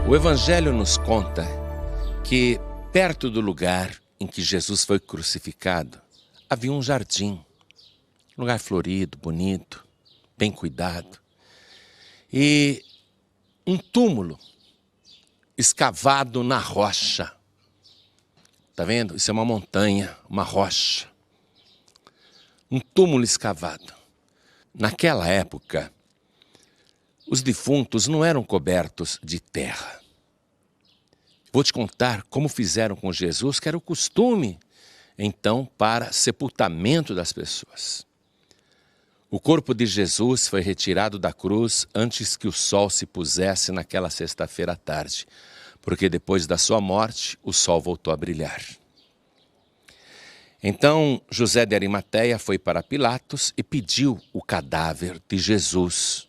O Evangelho nos conta que perto do lugar em que Jesus foi crucificado havia um jardim, um lugar florido, bonito, bem cuidado, e um túmulo escavado na rocha. Está vendo? Isso é uma montanha, uma rocha. Um túmulo escavado. Naquela época, os defuntos não eram cobertos de terra. Vou te contar como fizeram com Jesus, que era o costume, então, para sepultamento das pessoas. O corpo de Jesus foi retirado da cruz antes que o sol se pusesse naquela sexta-feira à tarde, porque depois da sua morte, o sol voltou a brilhar. Então, José de Arimateia foi para Pilatos e pediu o cadáver de Jesus.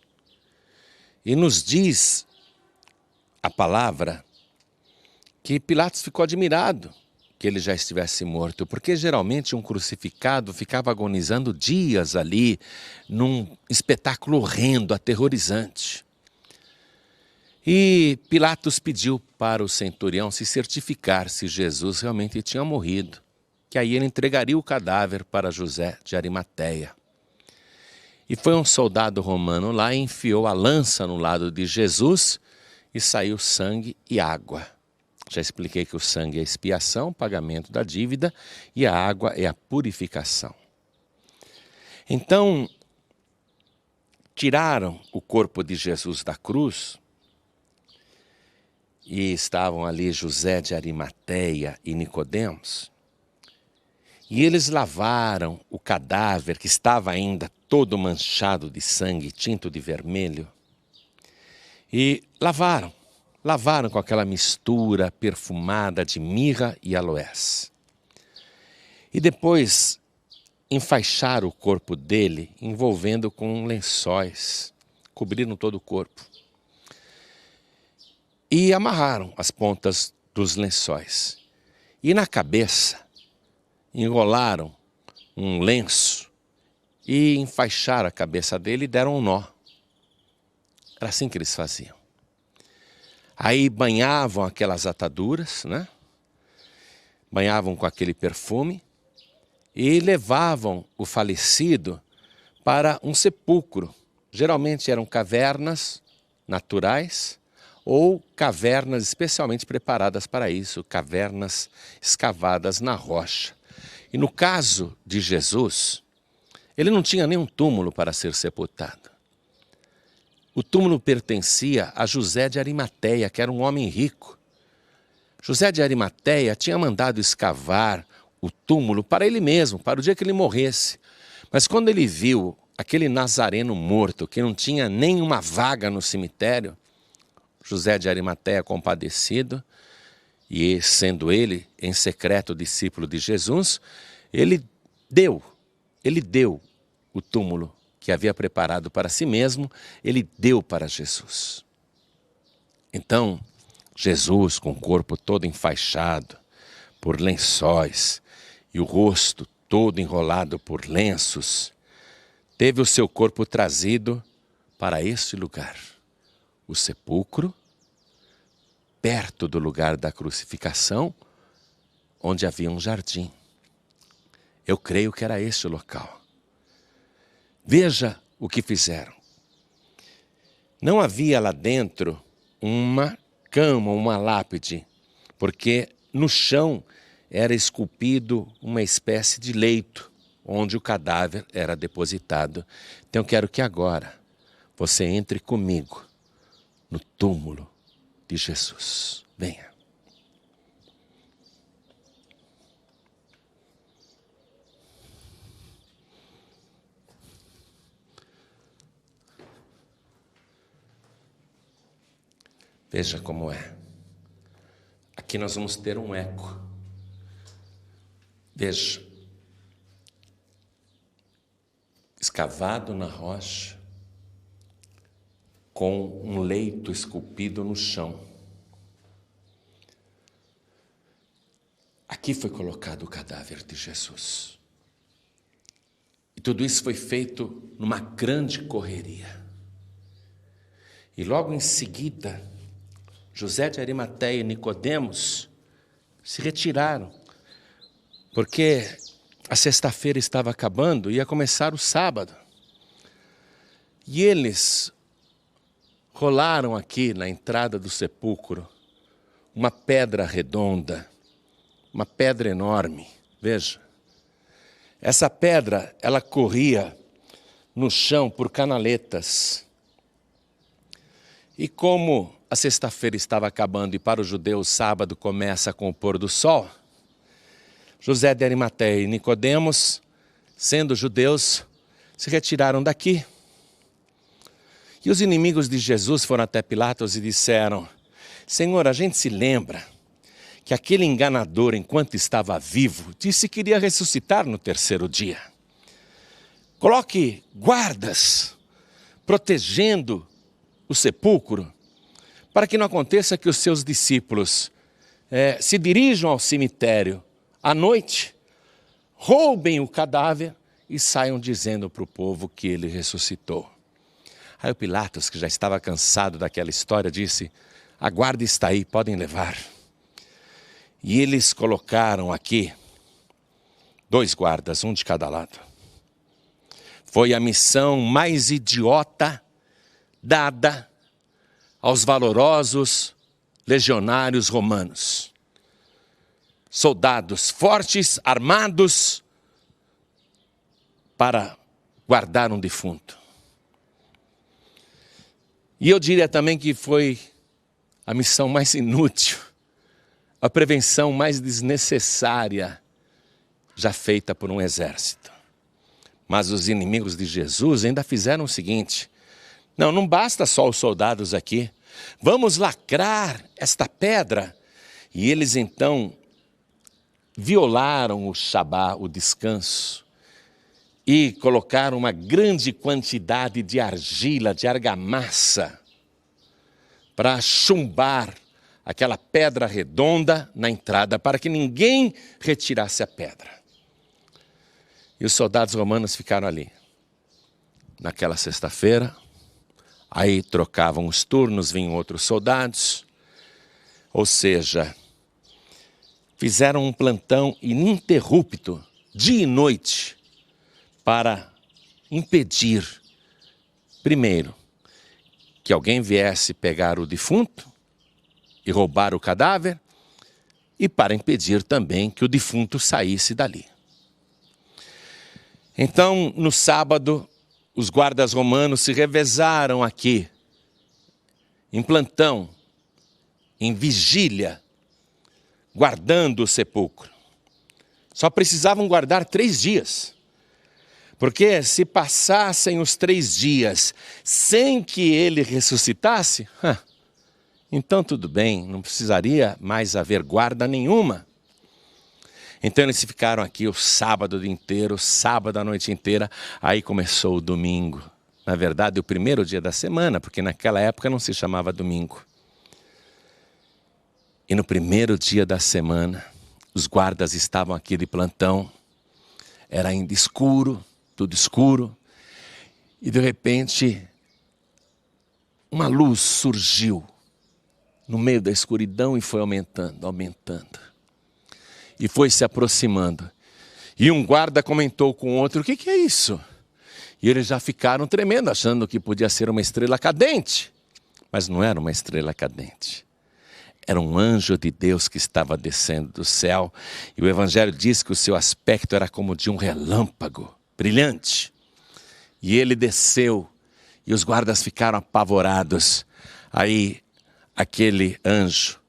E nos diz a palavra que Pilatos ficou admirado que ele já estivesse morto, porque geralmente um crucificado ficava agonizando dias ali, num espetáculo horrendo, aterrorizante. E Pilatos pediu para o centurião se certificar se Jesus realmente tinha morrido, que aí ele entregaria o cadáver para José de Arimateia. E foi um soldado romano lá e enfiou a lança no lado de Jesus e saiu sangue e água. Já expliquei que o sangue é a expiação, pagamento da dívida, e a água é a purificação. Então, tiraram o corpo de Jesus da cruz e estavam ali José de Arimateia e Nicodemos. E eles lavaram o cadáver que estava ainda todo manchado de sangue, tinto de vermelho. E lavaram com aquela mistura perfumada de mirra e aloés. E depois enfaixaram o corpo dele, envolvendo com lençóis, cobriram todo o corpo. E amarraram as pontas dos lençóis. E na cabeça, enrolaram um lenço e enfaixaram a cabeça dele e deram um nó. Era assim que eles faziam. Aí banhavam aquelas ataduras, né? Banhavam com aquele perfume e levavam o falecido para um sepulcro. Geralmente eram cavernas naturais ou cavernas especialmente preparadas para isso, cavernas escavadas na rocha. E no caso de Jesus, ele não tinha nenhum túmulo para ser sepultado. O túmulo pertencia a José de Arimateia, que era um homem rico. José de Arimateia tinha mandado escavar o túmulo para ele mesmo, para o dia que ele morresse. Mas quando ele viu aquele nazareno morto, que não tinha nenhuma vaga no cemitério, José de Arimateia, compadecido, e sendo ele, em secreto, discípulo de Jesus, ele deu o túmulo que havia preparado para si mesmo, ele deu para Jesus. Então, Jesus, com o corpo todo enfaixado por lençóis e o rosto todo enrolado por lenços, teve o seu corpo trazido para este lugar, o sepulcro, perto do lugar da crucificação, onde havia um jardim. Eu creio que era este o local. Veja o que fizeram. Não havia lá dentro uma cama, uma lápide, porque no chão era esculpido uma espécie de leito, onde o cadáver era depositado. Então eu quero que agora você entre comigo no túmulo de Jesus. Venha. Veja como é. Aqui nós vamos ter um eco. Veja. Escavado na rocha, com um leito esculpido no chão. Aqui foi colocado o cadáver de Jesus. E tudo isso foi feito numa grande correria. E logo em seguida, José de Arimateia e Nicodemos se retiraram, porque a sexta-feira estava acabando e ia começar o sábado. E eles rolaram aqui na entrada do sepulcro uma pedra redonda, uma pedra enorme. Veja, essa pedra, ela corria no chão por canaletas. E como a sexta-feira estava acabando e para o judeu o sábado começa com o pôr do sol, José de Arimateia e Nicodemos, sendo judeus, se retiraram daqui. E os inimigos de Jesus foram até Pilatos e disseram: Senhor, a gente se lembra que aquele enganador, enquanto estava vivo, disse que iria ressuscitar no terceiro dia. Coloque guardas protegendo o sepulcro, para que não aconteça que os seus discípulos se dirijam ao cemitério à noite, roubem o cadáver e saiam dizendo para o povo que ele ressuscitou. Aí o Pilatos, que já estava cansado daquela história, disse: a guarda está aí, podem levar. E eles colocaram aqui 2 guardas, um de cada lado. Foi a missão mais idiota dada aos valorosos legionários romanos. Soldados fortes, armados, para guardar um defunto. E eu diria também que foi a missão mais inútil, a prevenção mais desnecessária já feita por um exército. Mas os inimigos de Jesus ainda fizeram o seguinte: não basta só os soldados aqui, vamos lacrar esta pedra. E eles então violaram o Shabá, o descanso, e colocaram uma grande quantidade de argila, de argamassa, para chumbar aquela pedra redonda na entrada, para que ninguém retirasse a pedra. E os soldados romanos ficaram ali. Naquela sexta-feira, aí trocavam os turnos, vinham outros soldados, ou seja, fizeram um plantão ininterrupto, dia e noite, para impedir, primeiro, que alguém viesse pegar o defunto e roubar o cadáver, e para impedir também que o defunto saísse dali. Então, no sábado, os guardas romanos se revezaram aqui, em plantão, em vigília, guardando o sepulcro. Só precisavam guardar 3 dias. Porque se passassem os 3 dias sem que ele ressuscitasse, então tudo bem, não precisaria mais haver guarda nenhuma. Então eles ficaram aqui o sábado inteiro, sábado a noite inteira, aí começou o domingo. Na verdade, o primeiro dia da semana, porque naquela época não se chamava domingo. E no primeiro dia da semana, os guardas estavam aqui de plantão, era ainda escuro, tudo escuro, e de repente uma luz surgiu no meio da escuridão e foi aumentando, aumentando. E foi se aproximando. E um guarda comentou com o outro: o que é isso? E eles já ficaram tremendo, achando que podia ser uma estrela cadente. Mas não era uma estrela cadente. Era um anjo de Deus que estava descendo do céu. E o Evangelho diz que o seu aspecto era como de um relâmpago, brilhante. E ele desceu e os guardas ficaram apavorados. Aí aquele anjo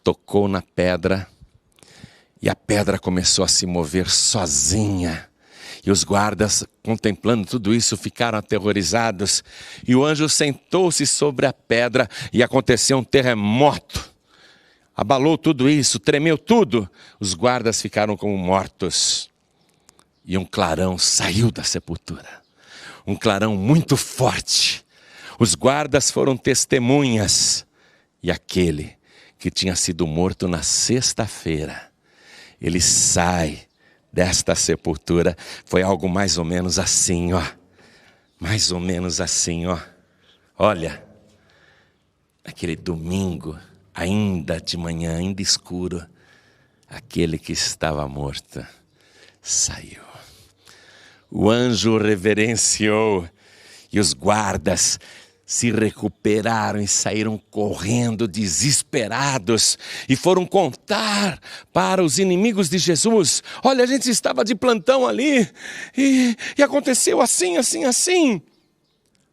tocou na pedra e a pedra começou a se mover sozinha. E os guardas, contemplando tudo isso, ficaram aterrorizados. E o anjo sentou-se sobre a pedra e aconteceu um terremoto. Abalou tudo isso, tremeu tudo. Os guardas ficaram como mortos. E um clarão saiu da sepultura. Um clarão muito forte. Os guardas foram testemunhas. E aquele que tinha sido morto na sexta-feira, ele sai desta sepultura. Foi algo mais ou menos assim, ó. Mais ou menos assim, ó. Olha, aquele domingo ainda de manhã, ainda escuro, aquele que estava morto saiu. O anjo o reverenciou e os guardas se recuperaram e saíram correndo desesperados e foram contar para os inimigos de Jesus: olha, a gente estava de plantão ali e aconteceu assim, assim, assim.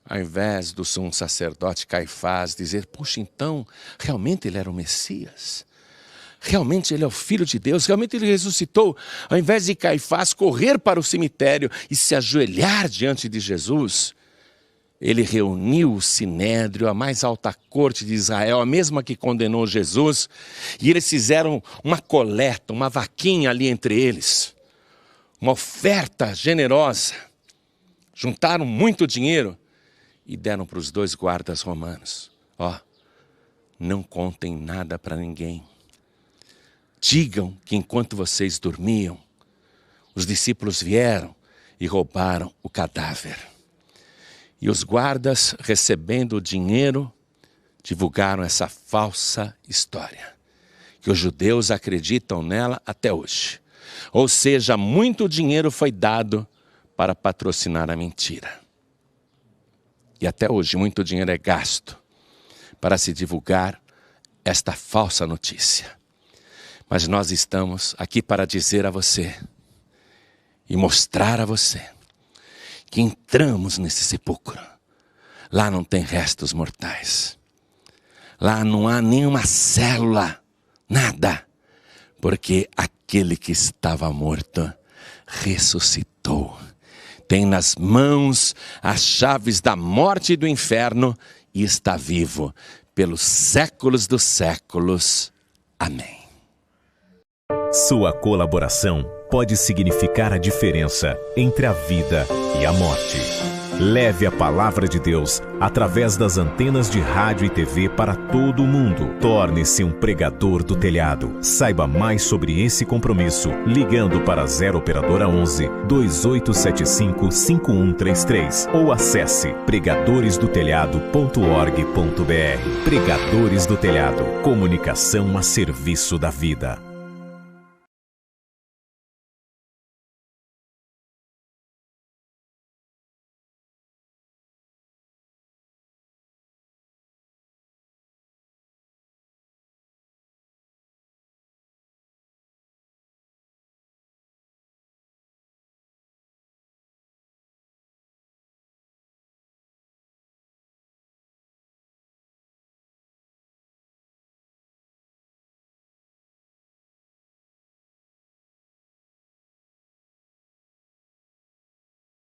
Ao invés do sumo sacerdote Caifás dizer: puxa, então realmente ele era o Messias, realmente ele é o Filho de Deus, realmente ele ressuscitou. Ao invés de Caifás correr para o cemitério e se ajoelhar diante de Jesus, ele reuniu o sinédrio, a mais alta corte de Israel, a mesma que condenou Jesus, e eles fizeram uma coleta, uma vaquinha ali entre eles, uma oferta generosa. Juntaram muito dinheiro e deram para os 2 guardas romanos: ó, não contem nada para ninguém. Digam que enquanto vocês dormiam, os discípulos vieram e roubaram o cadáver. E os guardas, recebendo o dinheiro, divulgaram essa falsa história, que os judeus acreditam nela até hoje. Ou seja, muito dinheiro foi dado para patrocinar a mentira. E até hoje muito dinheiro é gasto para se divulgar esta falsa notícia. Mas nós estamos aqui para dizer a você e mostrar a você que entramos nesse sepulcro. Lá não tem restos mortais. Lá não há nenhuma célula, nada. Porque aquele que estava morto ressuscitou. Tem nas mãos as chaves da morte e do inferno e está vivo pelos séculos dos séculos. Amém. Sua colaboração pode significar a diferença entre a vida e a morte. Leve a palavra de Deus através das antenas de rádio e TV para todo o mundo. Torne-se um pregador do telhado. Saiba mais sobre esse compromisso ligando para 0 operadora 11 2875 5133 ou acesse pregadoresdotelhado.org.br. Pregadores do Telhado, comunicação a serviço da vida.